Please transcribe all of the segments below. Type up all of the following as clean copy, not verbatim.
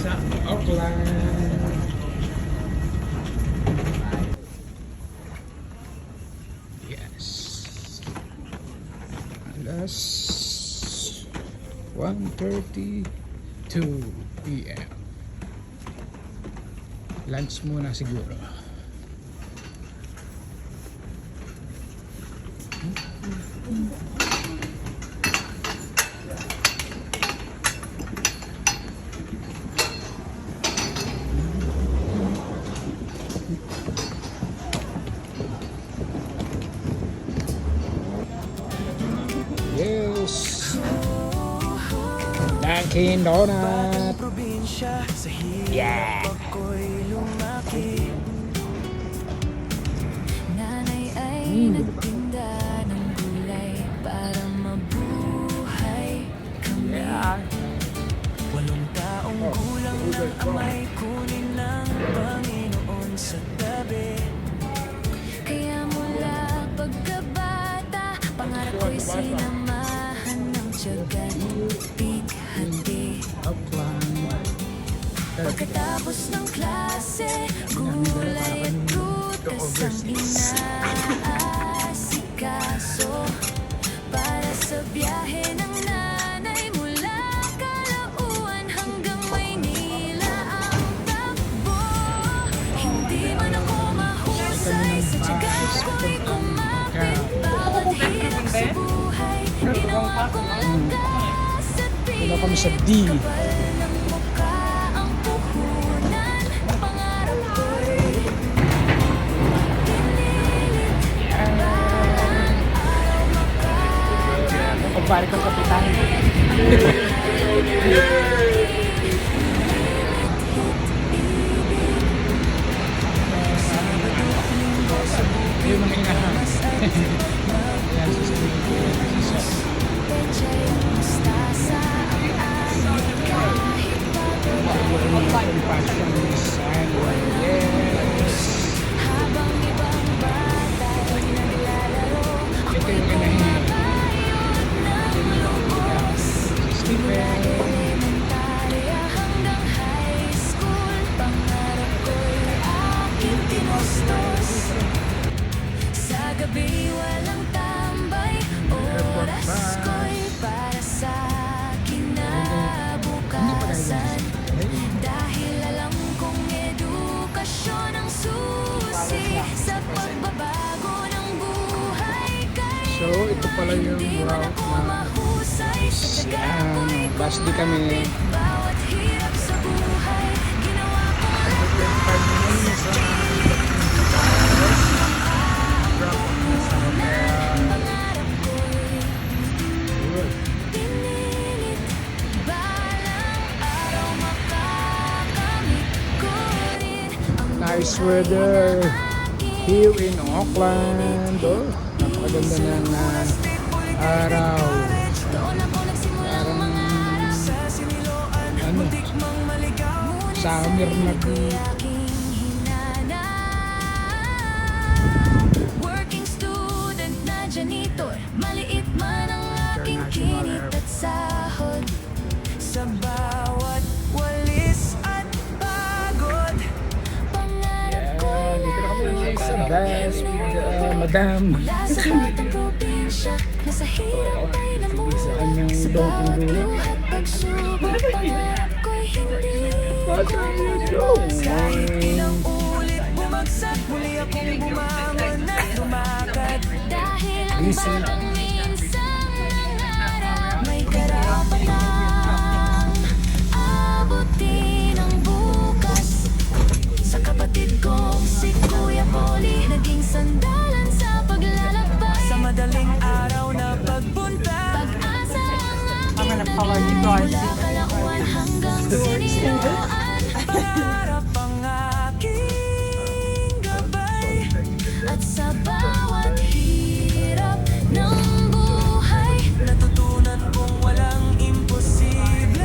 sa Auckland. Yes. Alas 1:32 p.m. Lunch muna siguro. Yes. Dunkin' Donut. Yeah. Nanay ay nagtinda ng gulay para mabuhay kami. 8 taong gulang ng amay, kunin ng Panginoon sa tabi. Kaya mula pagkabata, pangarap ko'y sinamahan ng tiyaga, hati. Pagkatapos ng klase, gulay at prutas ang inaasikaso para sa biyahe ng nanay mula Calauan hanggang Maynila ang takbo. Hindi man ako mahusay sa tiyaga ko'y kumapit. Bawat hirap sa buhay, ginawa kong lakas at Wala kami sa D. Pare kong kapitan. Yung mga inahan. Yan, sa Habang ibang bata'y naglalaro, ito yung inahin. mula elementarya hanggang high school, pangarap ko'y aking tinustos. Sa gabi walang tambay, oras ko'y para sa kinabukasan. Dahil alam kong edukasyon ang susi sa pagbabago ng buhay. So, ito pala yung route na last day kami. Bawat hirap sa buhay, ginawa ko pangarap ko'y pinilit. Balang araw makakamit ko rin ang Nice weather here in Auckland. Oh, napakaganda ng araw. doon ako nagsimulang mangarap sa siniloan. Ano? Summer na po. Aking hinanap, working student na janitor, maliit man ang aking kinit at sahod. Sa bawat walis at pagod, pangarap ko'y Dito na kami sa naibigay. bus with Madam. Mula sa batang probinsya, nasa hirap ay Sa kanyang Dunkin' Donut. at pagsubok, pangarap ko'y hindi ilang ulit bumagsak, muli akong bumangon at lumakad. Dahil ang bawat minsang nangarap, may karapatang abutin ang bukas. Sa kapatid kong si Kuya Polly, naging sandalan sa paglalakbay. Sa madaling araw na pagpunta, pag-asa ang aking naging mula Calauan hanggang Siniloan. Pangarap ang aking gabay, at sa bawat hirap ng buhay, natutunan kong walang imposible.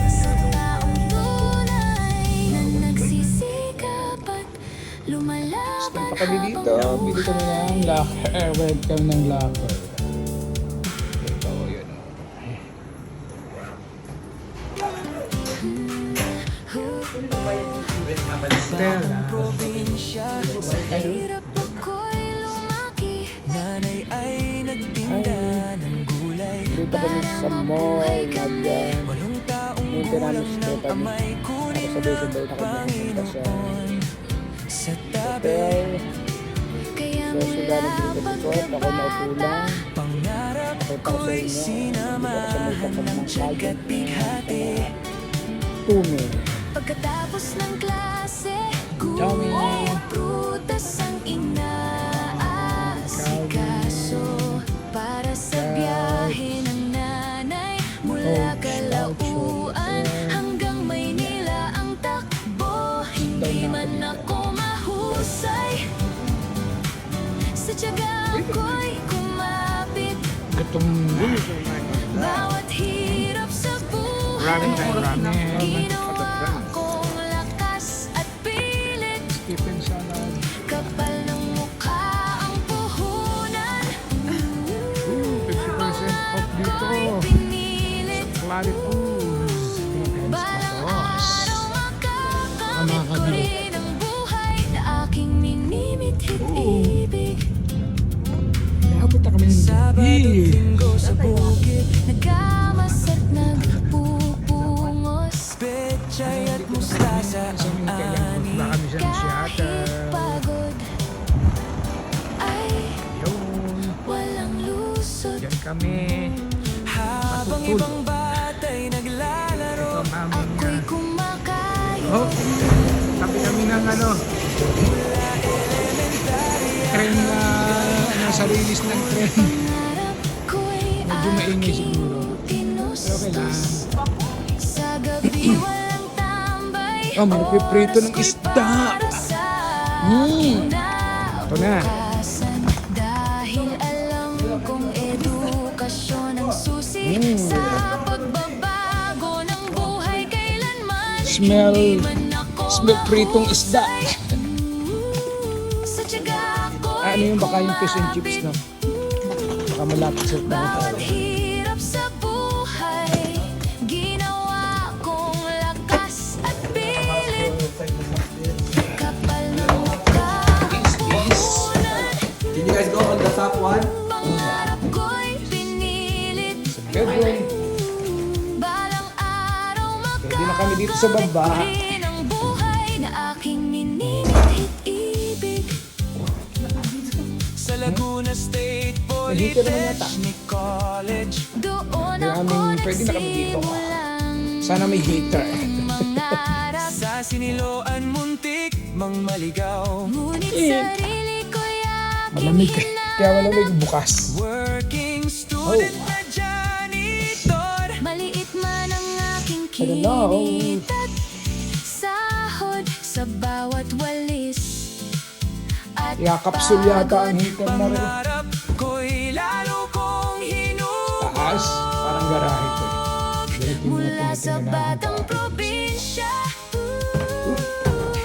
Sa taong tunay na nagsisikap at lumalaban Pa kami dito, bili kami ng locker. Welcome ng locker. Ito, yun. Stella. probinsya. Sa hirap ako'y lumaki. Nanay ay nagtinda ng gulay. Dito kami sa mall, Walong taong maintenance gulang ko ng kami. amay kunin Ako ng sabay-sabay na kami pupunta sa Panginoon. Sa tabi hotel. kaya So, sila nandito ko. Ako naupo lang. pangarap Pakita ko sa ko'y inyo. sinamahan ng tiyaga at bighati. Tumi. Pagkatapos ng klase, Chami. gulay at prutas ang inaasikaso. Para sa biyahe ng nanay, mula Calauan hanggang Maynila ang takbo. Hindi man ako mahusay, sa tiyaga ako'y kumapit. Gutom na. Bawat hirap sa buhay, ginawa kong lakas at pilit. Stephen Salad. Kapal ng mukha ang puhunan. 50% off dito. Ako'y pinilit. Clary Foods. Balang araw makakamit ko Makakabili. rin ang buhay na aking minimit-hit-ibig. Abot na kami ng Sabado at gabi. linggo sa bukid, nagkamas at nagpupungos. Pechay at mustasa ang ani. Baka kami sa Kahit Seattle. pagod ay Yun. walang lusot. Diyan kami. Habang Matutulog. ibang batay naglalaro, Ito ang aming, ako'y kumakain. Oh, tabi kami ng ano. Train na, sa release ng train. Pangarap ko'y Medyo maingay siguro. Pero okay lang. Sa gabi walang tambay. Oh, may nagpiprito ng Oras ko'y isda. para sa Ito na. kinabukasan. Dahil alam kong edukasyon ang susi sa pagbabago ng buhay kailanman. Smell- Hindi man ako smell pritong isda. mahusay. Sa tiyaga ko'y Ano yung baka yung fish and chips, no? Baka malapit sa bawat tayo. hirap sa buhay, ginawa kong lakas at pilit. Kapal ng mukha ang puhunan. Can you guys go on the top one? Pangarap ko'y pinilit. Bedroom. Balang araw Pwede na kami dito sa baba. makakapit ang buhay na aking minimit-hit-ibig. Sa Laguna State Nandito naman yata. Polytechnic College, doon Kaya ako pwede na kami dito. nagsimulang Sana may hater. mangarap. Sa siniloan muntik mang maligaw, ngunit sarili ko Malamig. yakin na Kaya malamig bukas. working student Oh. na janitor. Maliit man ang aking I don't know. kinit at sahod sa bawat walis. At Yakapsul yata ang hater na rin. pangarap ko'y lalo kong hinuhog. Taas. Parang garahe ko. Diretso yung mga Mula sa tinitingnan namin batang pa. probinsya,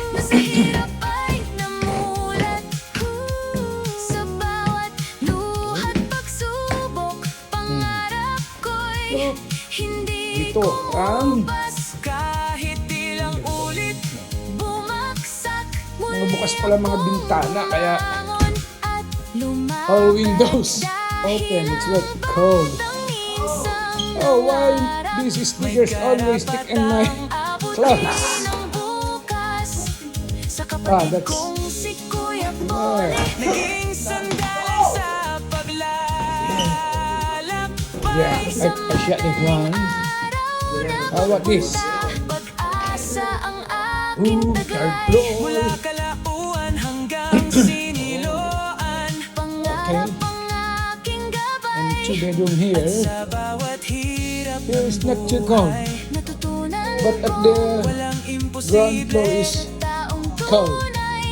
na sa hirap ay namulat. Sa bawat luha't pagsubok, pangarap ko'y hindi Dito, ang bas. Kahit ilang ulit bumagsak, mga bukas pala mga bintana. Kaya lumangon at lumaban all windows open. It's not cold. Oh, why these stickers always stick in my clothes? Ah, that's... Yeah. Naging sandal sa paglalap. Yeah, I shot this one. How about this? Pag-asa ang aking Ooh, tagay. third floor. Mula Calauan hanggang Siniloan. Pangarap ang aking gabay. And two bedroom here. Sa bawat hirap Here ng is not too cold. buhay, natutunan But at the walang ground floor is taong cold. tunay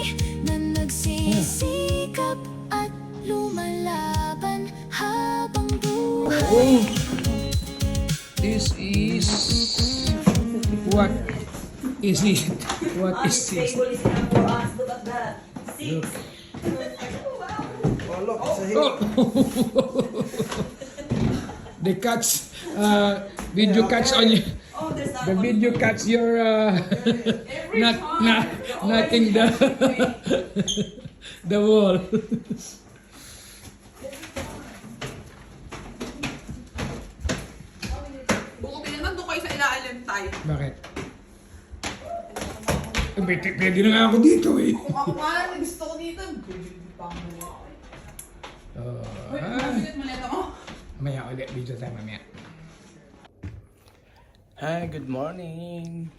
na nagsisikap at lumalaban habang buhay. Oh, this is what is it? What is this? Look. Oh. The cats video cuts on you. Oh, there's that The one. video cuts your Every not time. knocking the the wall. Buti naman doon kayo sa ilaalim tayo. Bakit? Pwede na nga ako dito eh. Kung ako nga, gusto ko dito. Wait, mabilit malit ako. Mamaya ulit, video tayo mamaya. Hi, good morning.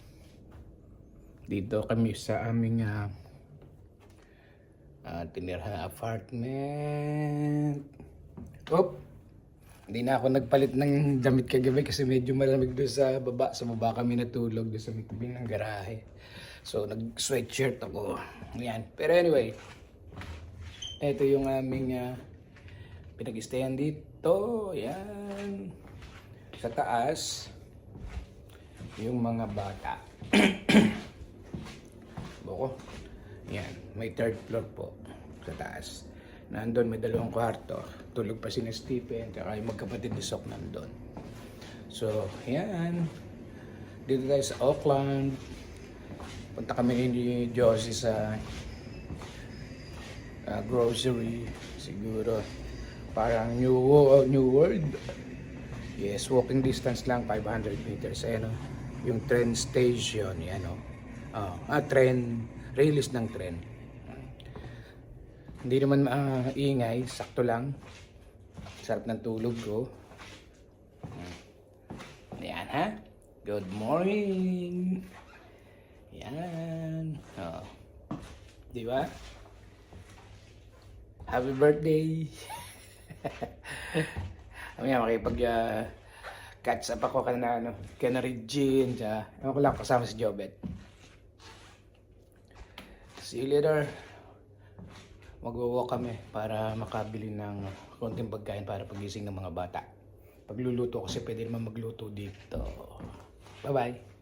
Dito kami sa aming tinirhan apartment. Oh, hindi na ako nagpalit ng damit kagabi kasi medyo malamig doon sa baba. Sa baba kami natulog doon sa mitubing ng garahe. So, nag-sweatshirt ako. Yan. Pero anyway, ito yung aming pinag-stayan dito. Yan. Sa taas, yung mga bata. Boko. Yan. May third floor po sa taas. Nandun may 2 kwarto. Tulog pa si na Stephen. Tsaka yung magkapatid ni Sok nandun. So, yan. Dito tayo sa Auckland. Punta kami ni Josie sa grocery. Siguro parang New World. Yes, walking distance lang, 500 meters. Ayan o, yung train station. Yan o. Train, release ng train. Hindi naman ingay, sakto lang. Sarap ng tulog ko. Ayan ha. Good morning. Yan. Oh. Di ba? Happy birthday. Mamaya makipag catch up ako kana Regine, ako ko lang kasama si Jobet. See you later. Magwo-walk kami para makabili ng konting pagkain para pagising ng mga bata. Pagluluto kasi pwede naman magluto dito. Bye-bye.